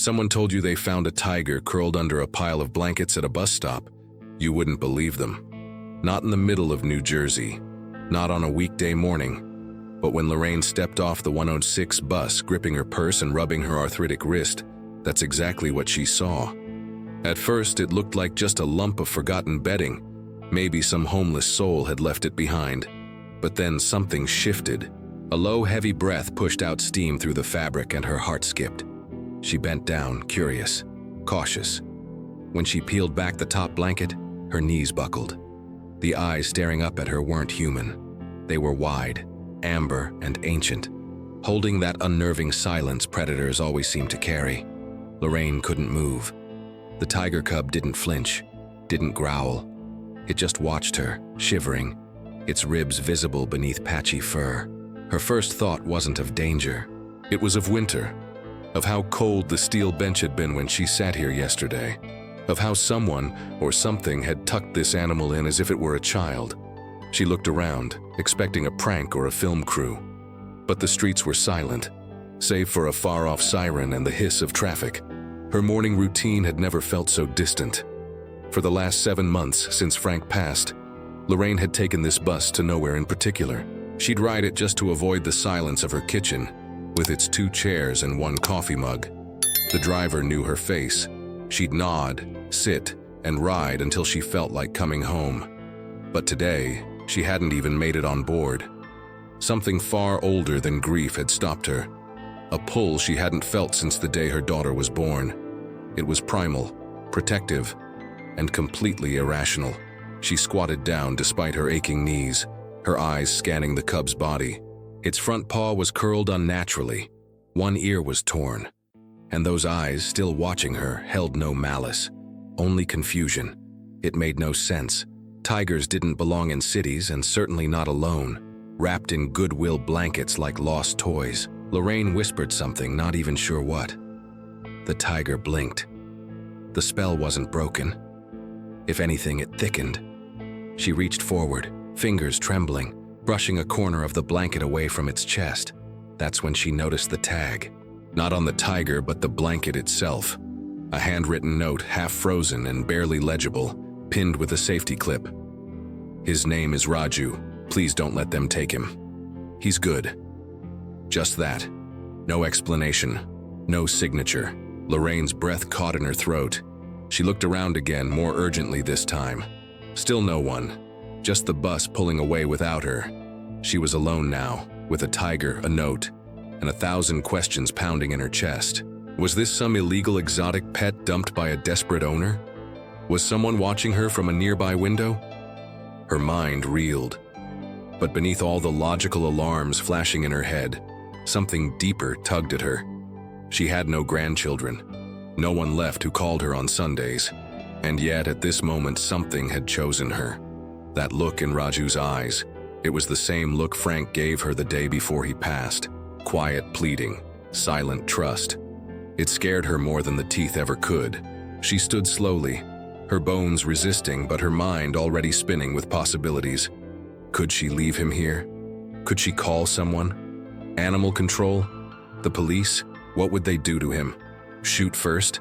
someone told you they found a tiger curled under a pile of blankets at a bus stop, you wouldn't believe them. Not in the middle of New Jersey, not on a weekday morning, but when Lorraine stepped off the 106 bus, gripping her purse and rubbing her arthritic wrist, that's exactly what she saw. At first, it looked like just a lump of forgotten bedding. Maybe some homeless soul had left it behind. But then something shifted. A low, heavy breath pushed out steam through the fabric and her heart skipped. She bent down, curious, cautious. When she peeled back the top blanket, her knees buckled. The eyes staring up at her weren't human. They were wide, amber, and ancient, holding that unnerving silence predators always seem to carry. Lorraine couldn't move. The tiger cub didn't flinch, didn't growl. It just watched her, shivering, its ribs visible beneath patchy fur. Her first thought wasn't of danger. It was of winter, of how cold the steel bench had been when she sat here yesterday, of how someone or something had tucked this animal in as if it were a child. She looked around, expecting a prank or a film crew. But the streets were silent, save for a far-off siren and the hiss of traffic. Her morning routine had never felt so distant. For the last 7 months since Frank passed, Lorraine had taken this bus to nowhere in particular. She'd ride it just to avoid the silence of her kitchen, with its 2 chairs and 1 coffee mug. The driver knew her face. She'd nod, sit, and ride until she felt like coming home. But today, she hadn't even made it on board. Something far older than grief had stopped her. A pull she hadn't felt since the day her daughter was born. It was primal, protective, and completely irrational. She squatted down despite her aching knees, her eyes scanning the cub's body. Its front paw was curled unnaturally. 1 ear was torn. And those eyes, still watching her, held no malice, only confusion. It made no sense. Tigers didn't belong in cities, and certainly not alone, wrapped in goodwill blankets like lost toys. Lorraine whispered something, not even sure what. The tiger blinked. The spell wasn't broken. If anything, it thickened. She reached forward, fingers trembling, brushing a corner of the blanket away from its chest. That's when she noticed the tag. Not on the tiger, but the blanket itself. A handwritten note, half frozen and barely legible, pinned with a safety clip. His name is Raju. Please don't let them take him. He's good. Just that. No explanation. No signature. Lorraine's breath caught in her throat. She looked around again, more urgently this time. Still no one. Just the bus pulling away without her. She was alone now, with a tiger, a note, and 1,000 questions pounding in her chest. Was this some illegal exotic pet dumped by a desperate owner? Was someone watching her from a nearby window? Her mind reeled. But beneath all the logical alarms flashing in her head, something deeper tugged at her. She had no grandchildren. No one left who called her on Sundays. And yet, at this moment, something had chosen her. That look in Raju's eyes. It was the same look Frank gave her the day before he passed. Quiet pleading, silent trust. It scared her more than the teeth ever could. She stood slowly, her bones resisting, but her mind already spinning with possibilities. Could she leave him here? Could she call someone? Animal control? The police? What would they do to him? Shoot first?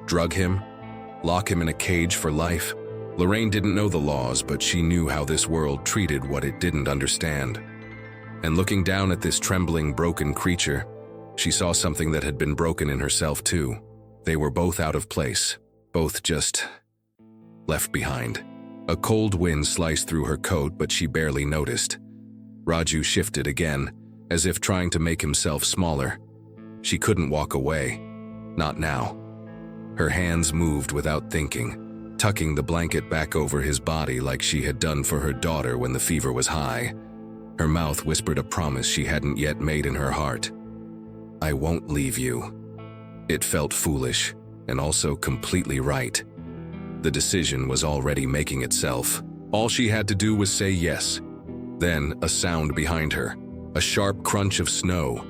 Drug him? Lock him in a cage for life? Lorraine didn't know the laws, but she knew how this world treated what it didn't understand. And looking down at this trembling, broken creature, she saw something that had been broken in herself too. They were both out of place, both just left behind. A cold wind sliced through her coat, but she barely noticed. Raju shifted again, as if trying to make himself smaller. She couldn't walk away. Not now. Her hands moved without thinking, tucking the blanket back over his body like she had done for her daughter when the fever was high. Her mouth whispered a promise she hadn't yet made in her heart. I won't leave you. It felt foolish, and also completely right. The decision was already making itself. All she had to do was say yes. Then, a sound behind her, a sharp crunch of snow.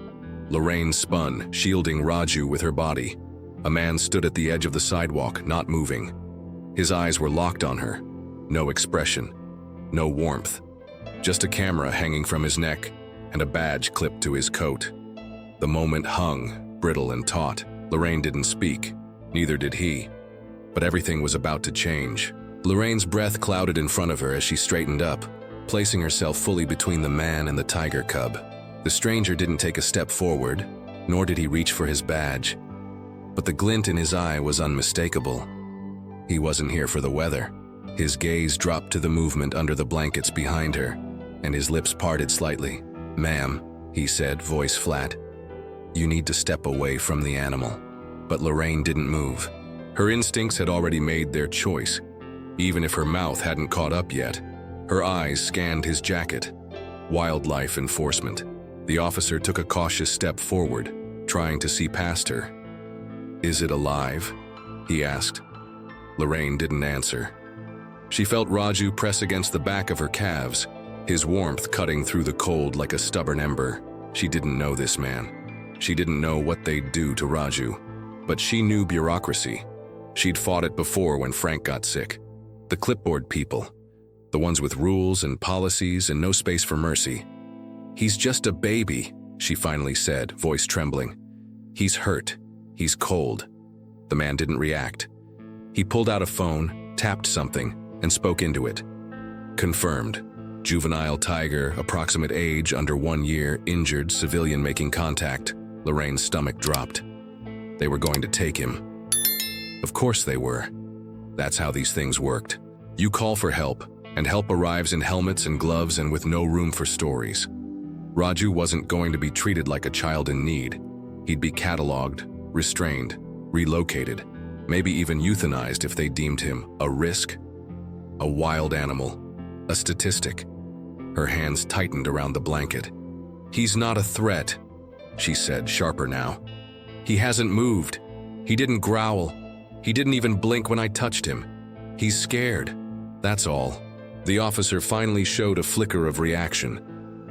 Lorraine spun, shielding Raju with her body. A man stood at the edge of the sidewalk, not moving. His eyes were locked on her. No expression, no warmth. Just a camera hanging from his neck and a badge clipped to his coat. The moment hung, brittle and taut. Lorraine didn't speak, neither did he. But everything was about to change. Lorraine's breath clouded in front of her as she straightened up, placing herself fully between the man and the tiger cub. The stranger didn't take a step forward, nor did he reach for his badge. But the glint in his eye was unmistakable. He wasn't here for the weather. His gaze dropped to the movement under the blankets behind her, and his lips parted slightly. "Ma'am," he said, voice flat, "you need to step away from the animal." But Lorraine didn't move. Her instincts had already made their choice, even if her mouth hadn't caught up yet. Her eyes scanned his jacket. Wildlife enforcement. The officer took a cautious step forward, trying to see past her. "Is it alive?" he asked. Lorraine didn't answer. She felt Raju press against the back of her calves, his warmth cutting through the cold like a stubborn ember. She didn't know this man. She didn't know what they'd do to Raju. But she knew bureaucracy. She'd fought it before when Frank got sick. The clipboard people. The ones with rules and policies and no space for mercy. "He's just a baby," she finally said, voice trembling. "He's hurt. He's cold." The man didn't react. He pulled out a phone, tapped something, and spoke into it. Confirmed. Juvenile tiger, approximate age under 1 year, injured, civilian making contact. Lorraine's stomach dropped. They were going to take him. Of course they were. That's how these things worked. You call for help, and help arrives in helmets and gloves and with no room for stories. Raju wasn't going to be treated like a child in need. He'd be cataloged, restrained, relocated, maybe even euthanized if they deemed him a risk, a wild animal, a statistic. Her hands tightened around the blanket. "He's not a threat," she said, sharper now. "He hasn't moved. He didn't growl. He didn't even blink when I touched him. He's scared. That's all." The officer finally showed a flicker of reaction,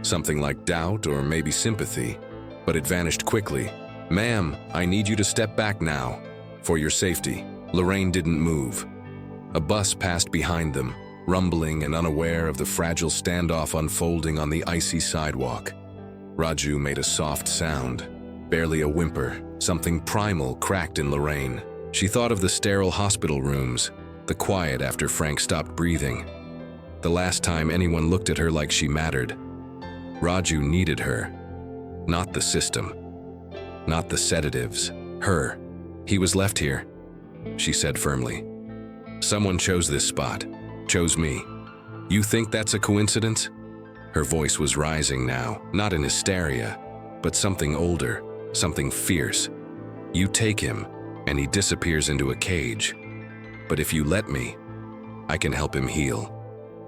something like doubt or maybe sympathy, but it vanished quickly. "Ma'am, I need you to step back now, for your safety." Lorraine didn't move. A bus passed behind them, rumbling and unaware of the fragile standoff unfolding on the icy sidewalk. Raju made a soft sound, barely a whimper. Something primal cracked in Lorraine. She thought of the sterile hospital rooms, the quiet after Frank stopped breathing. The last time anyone looked at her like she mattered. Raju needed her. Not the system. Not the sedatives. Her. "He was left here," she said firmly. "Someone chose this spot. Chose me. You think that's a coincidence?" Her voice was rising now, not in hysteria, but something older, something fierce. "You take him, and he disappears into a cage. But if you let me, I can help him heal."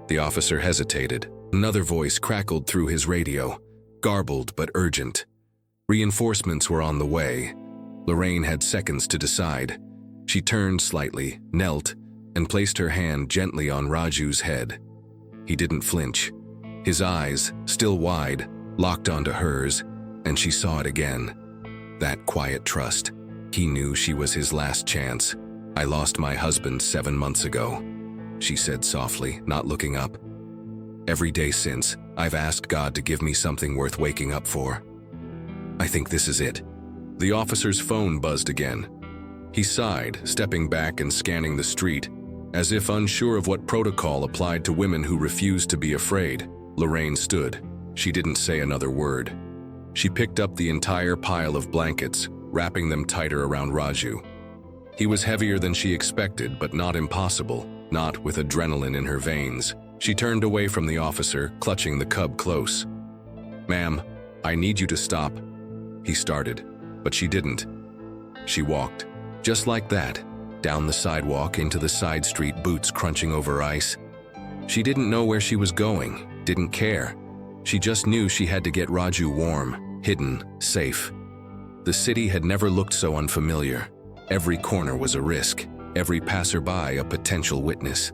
The officer hesitated. Another voice crackled through his radio, garbled but urgent. Reinforcements were on the way. Lorraine had seconds to decide. She turned slightly, knelt, and placed her hand gently on Raju's head. He didn't flinch. His eyes, still wide, locked onto hers, and she saw it again. That quiet trust. He knew she was his last chance. "I lost my husband 7 months ago," she said softly, not looking up. "Every day since, I've asked God to give me something worth waking up for. I think this is it." The officer's phone buzzed again. He sighed, stepping back and scanning the street, as if unsure of what protocol applied to women who refused to be afraid. Lorraine stood. She didn't say another word. She picked up the entire pile of blankets, wrapping them tighter around Raju. He was heavier than she expected, but not impossible, not with adrenaline in her veins. She turned away from the officer, clutching the cub close. "Ma'am, I need you to stop," he started, but she didn't. She walked, just like that, down the sidewalk into the side street, boots crunching over ice. She didn't know where she was going, didn't care. She just knew she had to get Raju warm, hidden, safe. The city had never looked so unfamiliar. Every corner was a risk, every passerby a potential witness.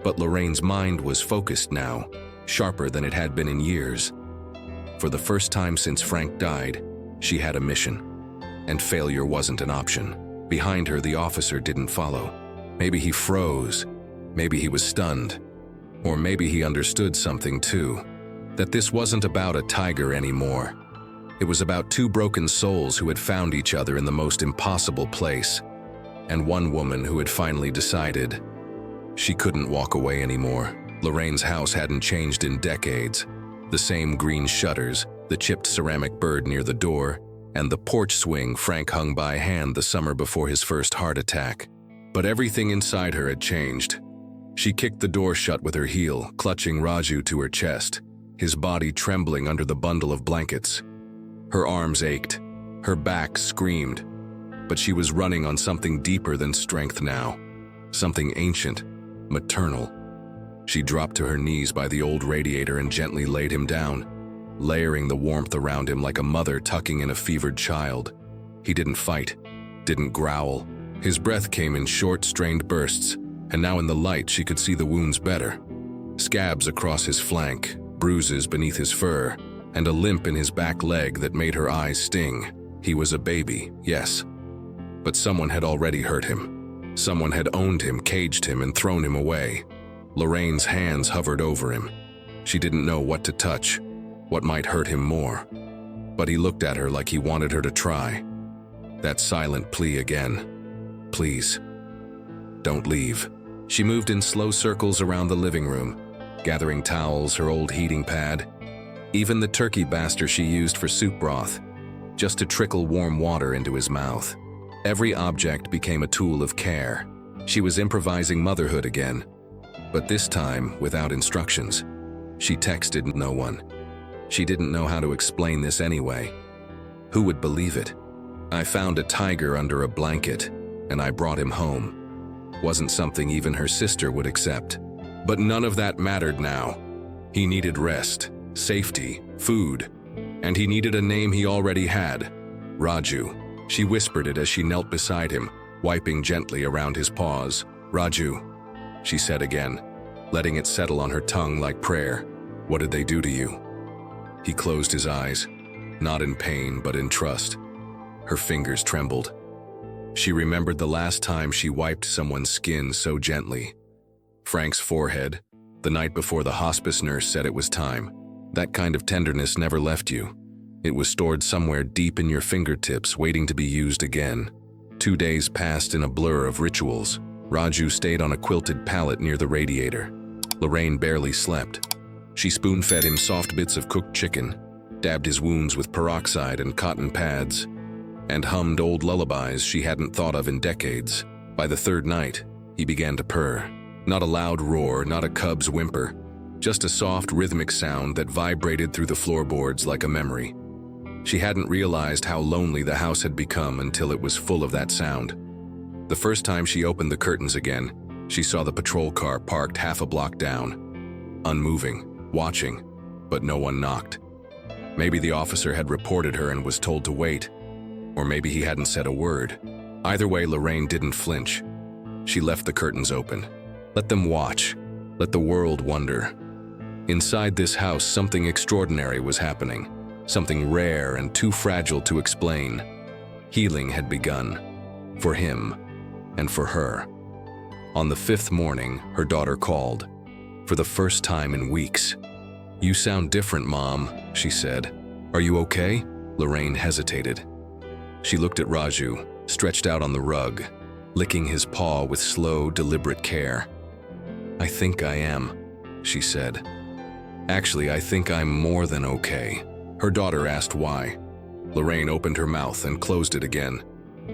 But Lorraine's mind was focused now, sharper than it had been in years. For the first time since Frank died, she had a mission. And failure wasn't an option. Behind her, the officer didn't follow. Maybe he froze. Maybe he was stunned. Or maybe he understood something too. That this wasn't about a tiger anymore. It was about two broken souls who had found each other in the most impossible place, and one woman who had finally decided she couldn't walk away anymore. Lorraine's house hadn't changed in decades. The same green shutters, the chipped ceramic bird near the door, and the porch swing Frank hung by hand the summer before his first heart attack. But everything inside her had changed. She kicked the door shut with her heel, clutching Raju to her chest, his body trembling under the bundle of blankets. Her arms ached, her back screamed, but she was running on something deeper than strength now, something ancient, maternal. She dropped to her knees by the old radiator and gently laid him down, layering the warmth around him like a mother tucking in a fevered child. He didn't fight, didn't growl. His breath came in short, strained bursts, and now in the light she could see the wounds better. Scabs across his flank, bruises beneath his fur, and a limp in his back leg that made her eyes sting. He was a baby, yes, but someone had already hurt him. Someone had owned him, caged him, and thrown him away. Lorraine's hands hovered over him. She didn't know what to touch, what might hurt him more. But he looked at her like he wanted her to try. That silent plea again. Please, don't leave. She moved in slow circles around the living room, gathering towels, her old heating pad, even the turkey baster she used for soup broth, just to trickle warm water into his mouth. Every object became a tool of care. She was improvising motherhood again, but this time without instructions. She texted no one. She didn't know how to explain this anyway. Who would believe it? I found a tiger under a blanket, and I brought him home. Wasn't something even her sister would accept. But none of that mattered now. He needed rest, safety, food, and he needed a name he already had, Raju. She whispered it as she knelt beside him, wiping gently around his paws. Raju, she said again, letting it settle on her tongue like prayer. What did they do to you? He closed his eyes, not in pain but in trust. Her fingers trembled. She remembered the last time she wiped someone's skin so gently. Frank's forehead, the night before the hospice nurse said it was time. That kind of tenderness never left you. It was stored somewhere deep in your fingertips, waiting to be used again. 2 days passed in a blur of rituals. Raju stayed on a quilted pallet near the radiator. Lorraine barely slept. She spoon-fed him soft bits of cooked chicken, dabbed his wounds with peroxide and cotton pads, and hummed old lullabies she hadn't thought of in decades. By the third night, he began to purr. Not a loud roar, not a cub's whimper, just a soft, rhythmic sound that vibrated through the floorboards like a memory. She hadn't realized how lonely the house had become until it was full of that sound. The first time she opened the curtains again, she saw the patrol car parked half a block down, unmoving, watching, but no one knocked. Maybe the officer had reported her and was told to wait, or maybe he hadn't said a word. Either way, Lorraine didn't flinch. She left the curtains open. Let them watch. Let the world wonder. Inside this house, something extraordinary was happening, something rare and too fragile to explain. Healing had begun, for him and for her. On the 5th morning, her daughter called, for the first time in weeks. "You sound different, Mom," she said. "Are you okay?" Lorraine hesitated. She looked at Raju, stretched out on the rug, licking his paw with slow, deliberate care. "I think I am," she said. "Actually, I think I'm more than okay." Her daughter asked why. Lorraine opened her mouth and closed it again.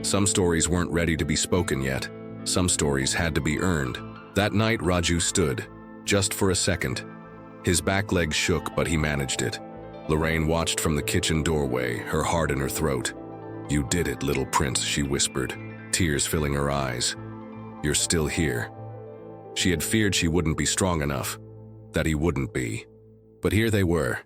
Some stories weren't ready to be spoken yet. Some stories had to be earned. That night, Raju stood, just for a second. His back leg shook, but he managed it. Lorraine watched from the kitchen doorway, her heart in her throat. "You did it, little prince," she whispered, tears filling her eyes. "You're still here." She had feared she wouldn't be strong enough, that he wouldn't be. But here they were,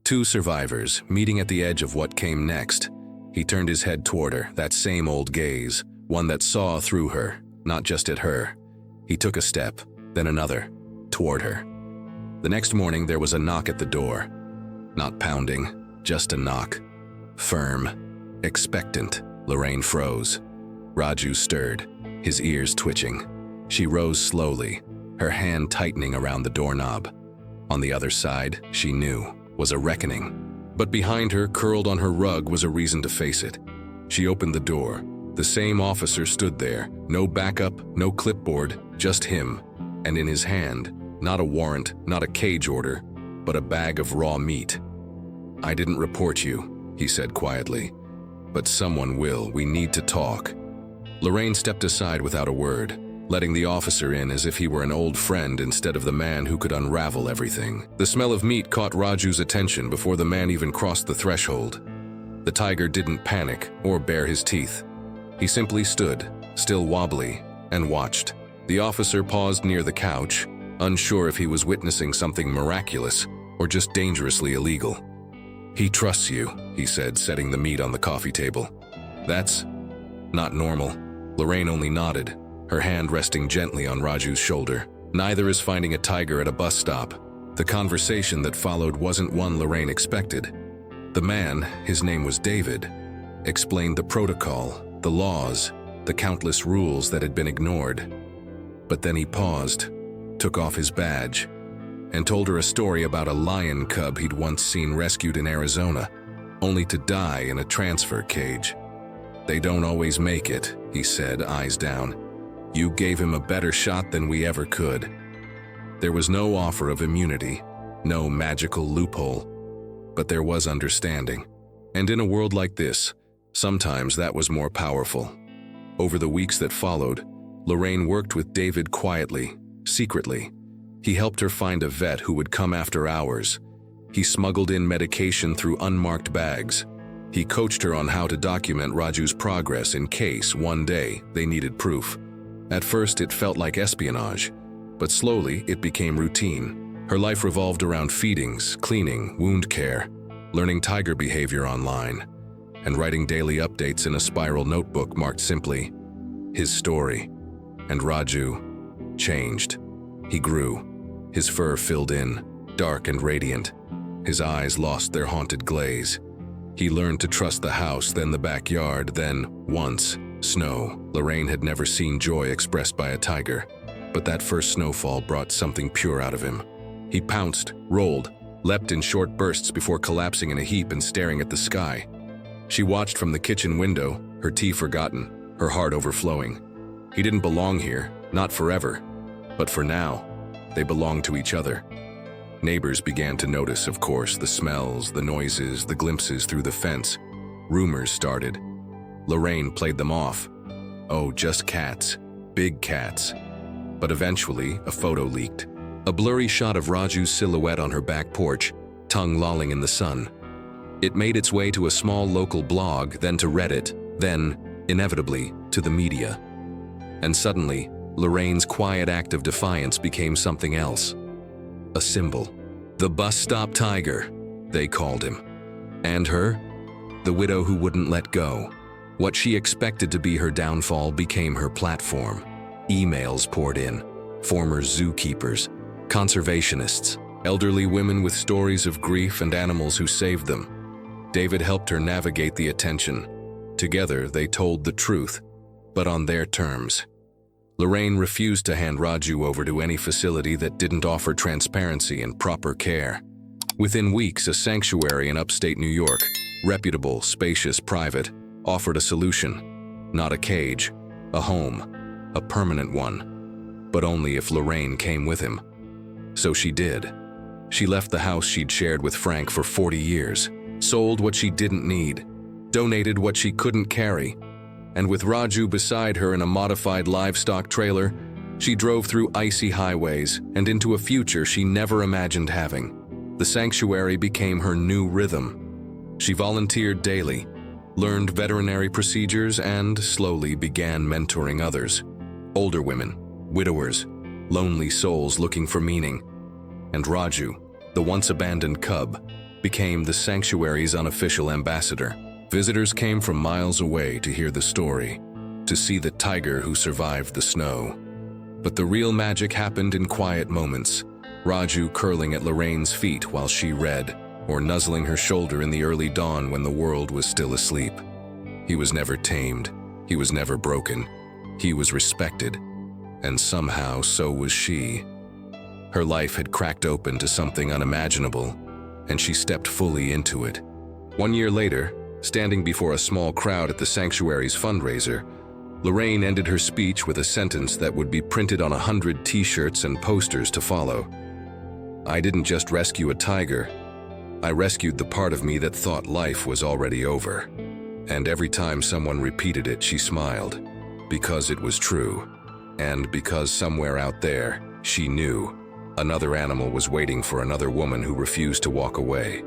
2 survivors, meeting at the edge of what came next. He turned his head toward her, that same old gaze, one that saw through her, not just at her. He took a step, then another, toward her. The next morning, there was a knock at the door. Not pounding, just a knock. Firm, expectant. Lorraine froze. Raju stirred, his ears twitching. She rose slowly, her hand tightening around the doorknob. On the other side, she knew, was a reckoning. But behind her, curled on her rug, was a reason to face it. She opened the door. The same officer stood there, no backup, no clipboard, just him. And in his hand, not a warrant, not a cage order, but a bag of raw meat. "I didn't report you," he said quietly. "But someone will. We need to talk." Lorraine stepped aside without a word, letting the officer in as if he were an old friend instead of the man who could unravel everything. The smell of meat caught Raju's attention before the man even crossed the threshold. The tiger didn't panic or bare his teeth. He simply stood, still wobbly, and watched. The officer paused near the couch, unsure if he was witnessing something miraculous or just dangerously illegal. "He trusts you," he said, setting the meat on the coffee table. "That's not normal." Lorraine only nodded, her hand resting gently on Raju's shoulder. Neither is finding a tiger at a bus stop. The conversation that followed wasn't one Lorraine expected. The man, his name was David, explained the protocol, the laws, the countless rules that had been ignored. But then he paused, took off his badge, and told her a story about a lion cub he'd once seen rescued in Arizona, only to die in a transfer cage. "They don't always make it," he said, eyes down. "You gave him a better shot than we ever could." There was no offer of immunity, no magical loophole, but there was understanding. And in a world like this, sometimes that was more powerful. Over the weeks that followed, Lorraine worked with David quietly, secretly. He helped her find a vet who would come after hours. He smuggled in medication through unmarked bags. He coached her on how to document Raju's progress in case, one day, they needed proof. At first, it felt like espionage, but slowly it became routine. Her life revolved around feedings, cleaning, wound care, learning tiger behavior online, and writing daily updates in a spiral notebook marked simply, "His story." And Raju changed. He grew. His fur filled in, dark and radiant. His eyes lost their haunted glaze. He learned to trust the house, then the backyard, then, once, snow. Lorraine had never seen joy expressed by a tiger, but that first snowfall brought something pure out of him. He pounced, rolled, leapt in short bursts before collapsing in a heap and staring at the sky. She watched from the kitchen window, her tea forgotten, her heart overflowing. He didn't belong here, not forever, but for now, they belonged to each other. Neighbors began to notice, of course, the smells, the noises, the glimpses through the fence. Rumors started. Lorraine played them off. Oh, just cats, big cats. But eventually, a photo leaked. A blurry shot of Raju's silhouette on her back porch, tongue lolling in the sun. It made its way to a small local blog, then to Reddit, then, inevitably, to the media. And suddenly, Lorraine's quiet act of defiance became something else. A symbol. The bus stop tiger, they called him. And her? The widow who wouldn't let go. What she expected to be her downfall became her platform. Emails poured in. Former zookeepers, conservationists, elderly women with stories of grief and animals who saved them. David helped her navigate the attention. Together, they told the truth, but on their terms. Lorraine refused to hand Raju over to any facility that didn't offer transparency and proper care. Within weeks, a sanctuary in upstate New York, reputable, spacious, private, offered a solution. Not a cage, a home, a permanent one, but only if Lorraine came with him. So she did. She left the house she'd shared with Frank for 40 years, sold what she didn't need, donated what she couldn't carry, and with Raju beside her in a modified livestock trailer, she drove through icy highways and into a future she never imagined having. The sanctuary became her new rhythm. She volunteered daily, learned veterinary procedures, and slowly began mentoring others. Older women, widowers, lonely souls looking for meaning. And Raju, the once abandoned cub, became the sanctuary's unofficial ambassador. Visitors came from miles away to hear the story, to see the tiger who survived the snow. But the real magic happened in quiet moments, Raju curling at Lorraine's feet while she read, or nuzzling her shoulder in the early dawn when the world was still asleep. He was never tamed, he was never broken, he was respected, and somehow so was she. Her life had cracked open to something unimaginable, and she stepped fully into it. 1 year later, standing before a small crowd at the sanctuary's fundraiser, Lorraine ended her speech with a sentence that would be printed on 100 t-shirts and posters to follow. "I didn't just rescue a tiger. I rescued the part of me that thought life was already over." And every time someone repeated it, she smiled, because it was true. And because somewhere out there, she knew, another animal was waiting for another woman who refused to walk away.